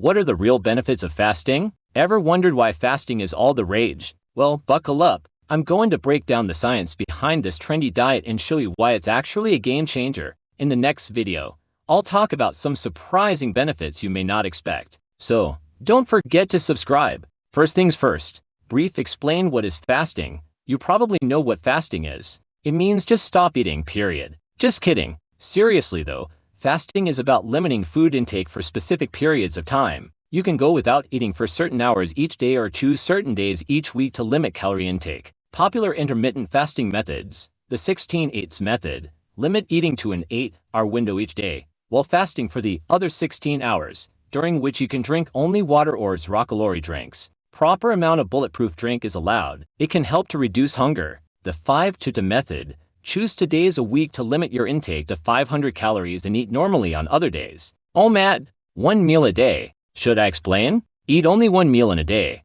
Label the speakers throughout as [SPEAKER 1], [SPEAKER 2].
[SPEAKER 1] What are the real benefits of fasting? Ever wondered why fasting is all the rage? Well, buckle up. I'm going to break down the science behind this trendy diet and show you why it's actually a game changer. In the next video, I'll talk about some surprising benefits you may not expect. So, don't forget to subscribe. First things first, brief explain what is fasting. You probably know what fasting is. It means just stop eating, period. Just kidding. Seriously though, fasting is about limiting food intake for specific periods of time. You can go without eating for certain hours each day or choose certain days each week to limit calorie intake. Popular intermittent fasting methods. The 16-8 method. Limit eating to an 8-hour window each day, while fasting for the other 16 hours, during which you can drink only water or zero-calorie drinks. Proper amount of bulletproof drink is allowed. It can help to reduce hunger. The 5-2 method. Choose 2 days a week to limit your intake to 500 calories and eat normally on other days. Oh Matt, 1 meal a day. Should I explain? Eat only 1 meal in a day.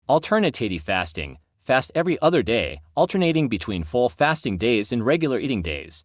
[SPEAKER 1] Alternative fasting. Fast every other day, alternating between full fasting days and regular eating days.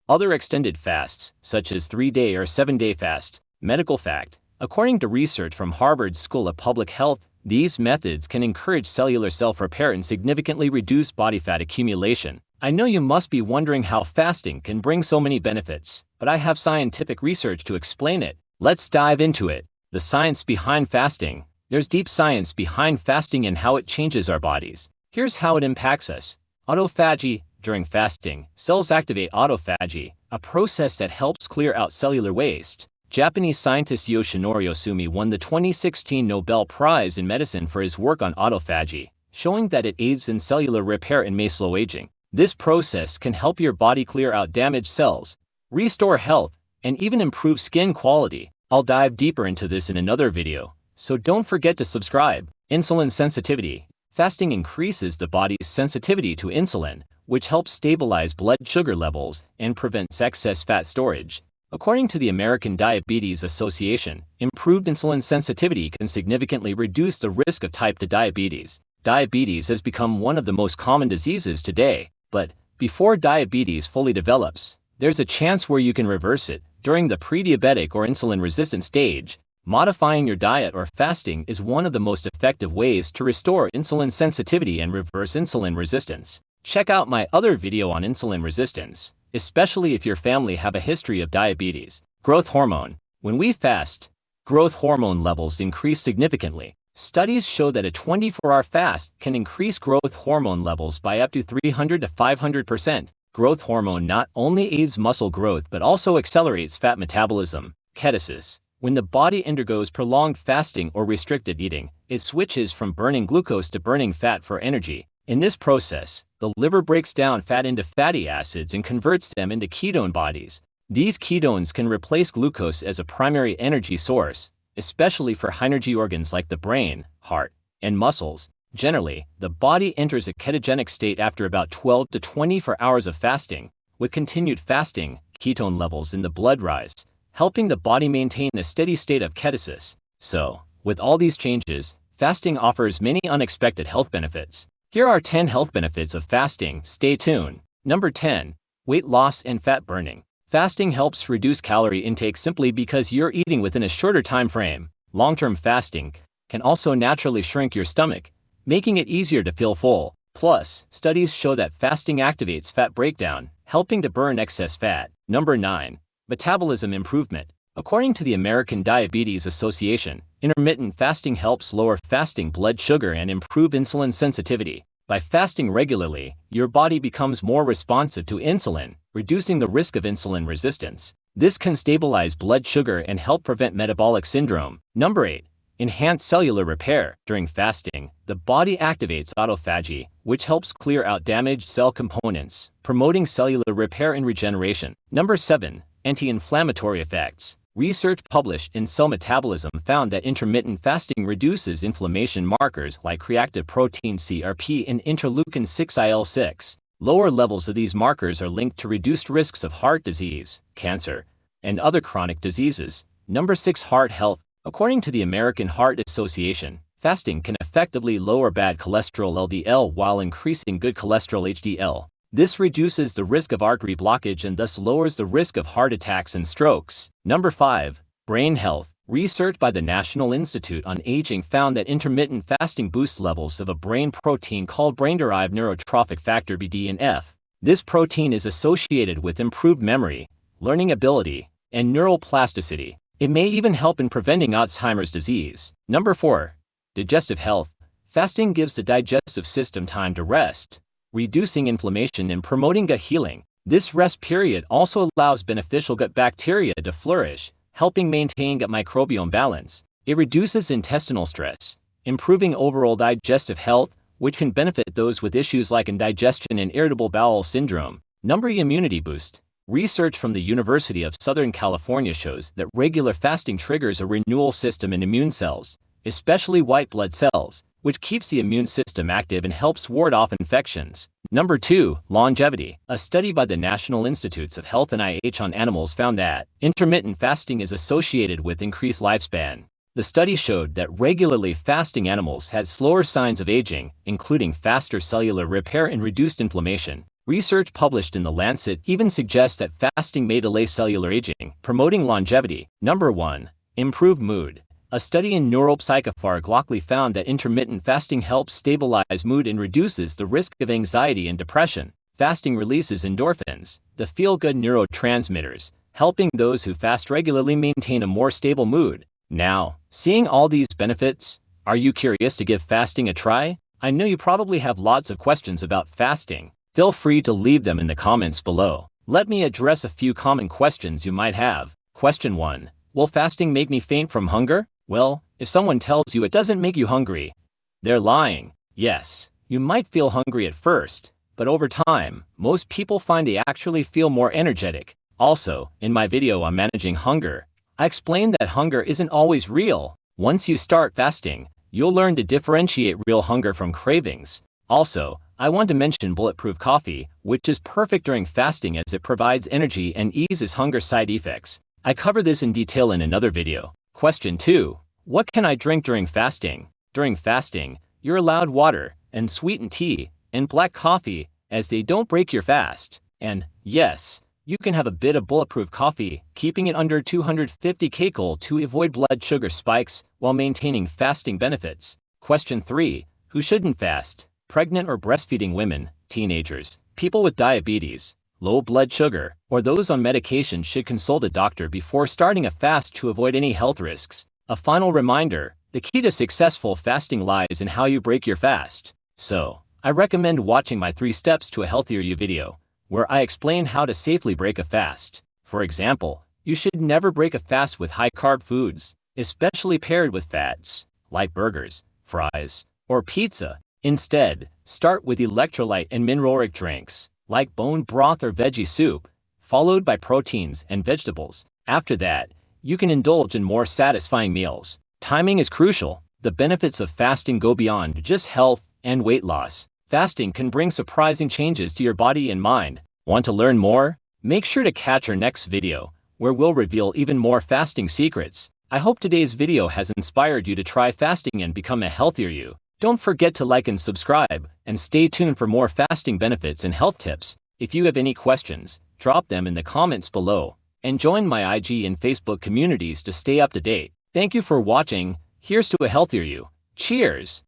[SPEAKER 1] Other extended fasts, such as 3-day or 7-day fasts. Medical fact. According to research from Harvard School of Public Health, these methods can encourage cellular self-repair and significantly reduce body fat accumulation. I know you must be wondering how fasting can bring so many benefits, but I have scientific research to explain it. Let's dive into it. The science behind fasting. There's deep science behind fasting and how it changes our bodies. Here's how it impacts us. Autophagy. During fasting, cells activate autophagy, a process that helps clear out cellular waste. Japanese scientist Yoshinori Ohsumi won the 2016 Nobel Prize in Medicine for his work on autophagy, showing that it aids in cellular repair and may slow aging. This process can help your body clear out damaged cells, restore health, and even improve skin quality. I'll dive deeper into this in another video, so don't forget to subscribe. Insulin sensitivity. Fasting increases the body's sensitivity to insulin, which helps stabilize blood sugar levels and prevents excess fat storage. According to the American Diabetes Association, improved insulin sensitivity can significantly reduce the risk of type 2 diabetes. Diabetes has become one of the most common diseases today, but before diabetes fully develops, there's a chance where you can reverse it. During the pre-diabetic or insulin-resistant stage, modifying your diet or fasting is one of the most effective ways to restore insulin sensitivity and reverse insulin resistance. Check out my other video on insulin resistance, especially if your family have a history of diabetes. Growth hormone. When we fast, growth hormone levels increase significantly. Studies show that a 24-hour fast can increase growth hormone levels by up to 300 to 500%. Growth hormone not only aids muscle growth but also accelerates fat metabolism. Ketosis. When the body undergoes prolonged fasting or restricted eating, it switches from burning glucose to burning fat for energy. In this process, the liver breaks down fat into fatty acids and converts them into ketone bodies. These ketones can replace glucose as a primary energy source, especially for high-energy organs like the brain, heart, and muscles. Generally, the body enters a ketogenic state after about 12 to 24 hours of fasting. With continued fasting, ketone levels in the blood rise, helping the body maintain a steady state of ketosis. So, with all these changes, fasting offers many unexpected health benefits. Here are 10 health benefits of fasting. Stay tuned. Number 10. Weight loss and fat burning. Fasting helps reduce calorie intake simply because you're eating within a shorter time frame. Long-term fasting can also naturally shrink your stomach, making it easier to feel full. Plus, studies show that fasting activates fat breakdown, helping to burn excess fat. Number 9. Metabolism improvement. According to the American Diabetes Association, intermittent fasting helps lower fasting blood sugar and improve insulin sensitivity. By fasting regularly, your body becomes more responsive to insulin, reducing the risk of insulin resistance. This can stabilize blood sugar and help prevent metabolic syndrome. Number 8. Enhance cellular repair. During fasting, the body activates autophagy, which helps clear out damaged cell components, promoting cellular repair and regeneration. Number 7. Anti-inflammatory effects. Research published in Cell Metabolism found that intermittent fasting reduces inflammation markers like reactive protein CRP and interleukin-6 IL-6. Lower levels of these markers are linked to reduced risks of heart disease, cancer, and other chronic diseases. Number 6. Heart health. According to the American Heart Association, fasting can effectively lower bad cholesterol LDL while increasing good cholesterol HDL. This reduces the risk of artery blockage and thus lowers the risk of heart attacks and strokes. Number 5. Brain health. Research by the National Institute on Aging found that intermittent fasting boosts levels of a brain protein called brain-derived neurotrophic factor BDNF. This protein is associated with improved memory, learning ability, and neural plasticity. It may even help in preventing Alzheimer's disease. Number 4. Digestive health. Fasting gives the digestive system time to rest, reducing inflammation and promoting gut healing. This rest period also allows beneficial gut bacteria to flourish, helping maintain gut microbiome balance. It reduces intestinal stress, improving overall digestive health, which can benefit those with issues like indigestion and irritable bowel syndrome. Number 3. Immunity boost. Research from the University of Southern California shows that regular fasting triggers a renewal system in immune cells, especially white blood cells, which keeps the immune system active and helps ward off infections. Number 2. Longevity. A study by the National Institutes of Health and NIH on animals found that intermittent fasting is associated with increased lifespan. The study showed that regularly fasting animals had slower signs of aging, including faster cellular repair and reduced inflammation. Research published in The Lancet even suggests that fasting may delay cellular aging, promoting longevity. Number 1. Improved mood. A study in neuropsychopharmacology found that intermittent fasting helps stabilize mood and reduces the risk of anxiety and depression. Fasting releases endorphins, the feel-good neurotransmitters, helping those who fast regularly maintain a more stable mood. Now, seeing all these benefits, are you curious to give fasting a try? I know you probably have lots of questions about fasting. Feel free to leave them in the comments below. Let me address a few common questions you might have. Question 1. Will fasting make me faint from hunger? Well, if someone tells you it doesn't make you hungry, they're lying. Yes, you might feel hungry at first, but over time, most people find they actually feel more energetic. Also, in my video on managing hunger, I explained that hunger isn't always real. Once you start fasting, you'll learn to differentiate real hunger from cravings. Also, I want to mention bulletproof coffee, which is perfect during fasting as it provides energy and eases hunger side effects. I cover this in detail in another video. Question 2. What can I drink during fasting? During fasting, you're allowed water, and sweetened tea, and black coffee, as they don't break your fast. And, yes, you can have a bit of bulletproof coffee, keeping it under 250 kcal to avoid blood sugar spikes while maintaining fasting benefits. Question 3. Who shouldn't fast? Pregnant or breastfeeding women, teenagers, people with diabetes, low blood sugar, or those on medication should consult a doctor before starting a fast to avoid any health risks. A final reminder, the key to successful fasting lies in how you break your fast. So, I recommend watching my 3 Steps to a Healthier You video, where I explain how to safely break a fast. For example, you should never break a fast with high-carb foods, especially paired with fats, like burgers, fries, or pizza. Instead, start with electrolyte and mineral-rich drinks, like bone broth or veggie soup, followed by proteins and vegetables. After that, you can indulge in more satisfying meals. Timing is crucial. The benefits of fasting go beyond just health and weight loss. Fasting can bring surprising changes to your body and mind. Want to learn more? Make sure to catch our next video, where we'll reveal even more fasting secrets. I hope today's video has inspired you to try fasting and become a healthier you. Don't forget to like and subscribe, and stay tuned for more fasting benefits and health tips. If you have any questions, drop them in the comments below, and join my IG and Facebook communities to stay up to date. Thank you for watching. Here's to a healthier you. Cheers!